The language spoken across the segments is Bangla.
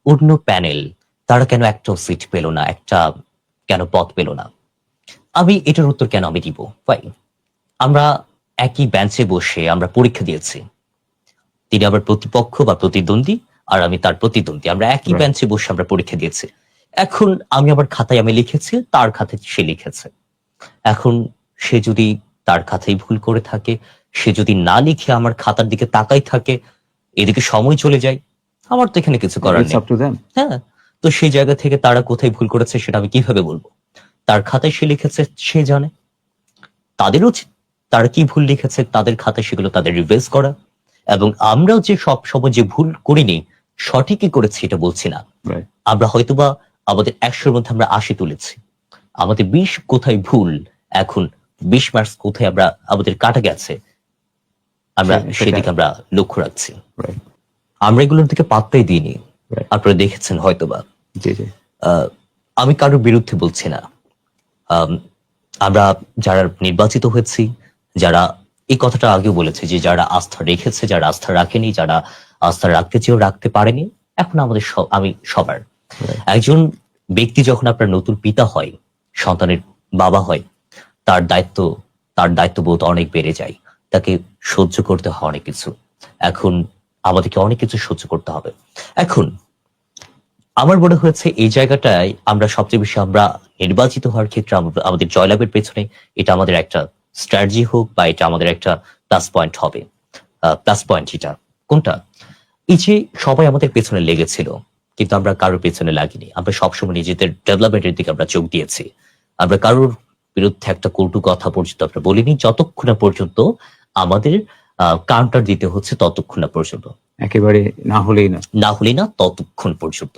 অন্য প্যানেল তারা কেন একটা সিট পেল না, একটা কেন পদ পেল না? আমি এটার উত্তর কেন আমি দিব ভাই? আমরা একই বেঞ্চে বসে আমরা পরীক্ষা দিয়েছি। তিনি আবার প্রতিপক্ষ বা প্রতিদ্বন্দ্বী, আর আমি তার প্রতিদ্বন্দ্বী। আমরা একই বেঞ্চে বসে আমরা পরীক্ষা দিয়েছি। এখন আমি আমার খাতায় আমি লিখেছি, তার খাতায় সে লিখেছে। এখন সে যদি তার খাতায় ভুল করে থাকে, সে যদি না লিখে আমার খাতার দিকে তাকাই থাকে, এদিকে সময় চলে যায়, আমার তো এখানে কিছু করার নেই। হ্যাঁ, তো সেই জায়গা থেকে তারা কোথায় ভুল করেছে সেটা আমি কিভাবে বলবো? তার খাতায় সে লিখেছে, সে জানে। তাদের উচিত তারা কি ভুল লিখেছে তাদের খাতায় সেগুলো তাদের রিভাইজ করা। এবং আমরাও যে সব সময় যে ভুল করিনি, সঠিকই করেছি এটা বলছি না। আমরা হয়তোবা আমাদের 100-র মধ্যে আমরা 80 তুলেছি, আমাদের 20 কোথায় ভুল, এখন 20 মার্কস কোথায় আমরা আমাদের কাটা গেছে, আমরা সেদিকে আমরা লক্ষ্য রাখছি। আমরা এগুলোর দিকে পাত্তাই দিইনি। আপনারা দেখেছেন হয়তোবা। আমি কারোর বিরুদ্ধে বলছি না। আমরা যারা নির্বাচিত হয়েছি, যারা এই কথাটা আগেও বলেছে যে যারা আস্থা রেখেছে, যারা আস্থা রাখেনি, যারা আস্থা রাখতে চেয়েও রাখতে পারেনি, এখন আমাদের আমি সবার। একজন ব্যক্তি যখন আপনার নতুন পিতা হয়, সন্তানের বাবা হয়, তার দায়িত্ববোধ অনেক বেড়ে যায়। তাকে সহ্য করতে হয় অনেক কিছু। এখন আমাদেরকে অনেক কিছু সহ্য করতে হবে। এখন আমার মনে হয়েছে এই জায়গাটায় আমরা সবচেয়ে বেশি আমরা নির্বাচিত হওয়ার ক্ষেত্রে আমাদের জয়লাভের পেছনে এটা আমাদের একটা স্ট্র্যাটেজি হোক বা এটা আমাদের একটা প্লাস পয়েন্ট হবে। প্লাস পয়েন্ট এটা কোনটা? এই যে সবাই আমাদের পেছনে লেগেছিল, কিন্তু আমরা কারোর পেছনে লাগিনি। আমরা সবসময় নিজেদের ডেভেলপমেন্টের দিকে আমরা চোখ দিয়েছি। আমরা কারোর বিরুদ্ধে একটা কটু কথা পর্যন্ত আমরা বলিনি, যতক্ষণ না পর্যন্ত আমাদের কাউন্টার দিতে হচ্ছে ততক্ষণ না পর্যন্ত। একেবারে না হলেই না ততক্ষণ পর্যন্ত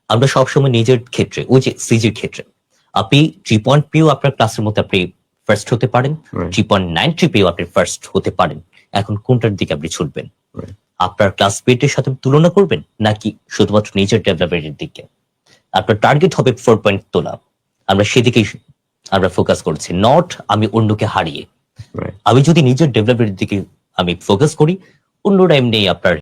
আমরা সবসময় নিজের ক্ষেত্রে, ওই যে সিজির ক্ষেত্রে, আপনি 3 পেয়েও আপনার ক্লাসের মধ্যে আপনি ফার্স্ট হতে পারেন, 3.93 পেয়েও আপনি ফার্স্ট হতে পারেন। এখন কোনটার দিকে আপনি ছুটবেন? আপনার ক্লাসমেটের সাথে তুলনা করবেন, নাকি শুধুমাত্র নিজের ডেভেলপমেন্টের দিকে? আপনার টার্গেট হবে 4 পয়েন্ট তোলা, আমরা সেদিকেই আমরা ফোকাস করছি, নট আমি অন্যকে হারিয়ে। আমি যদি নিজের ডেভেলপমেন্টের দিকে আমি ফোকাস করি, অন্যরা এমনি আপনার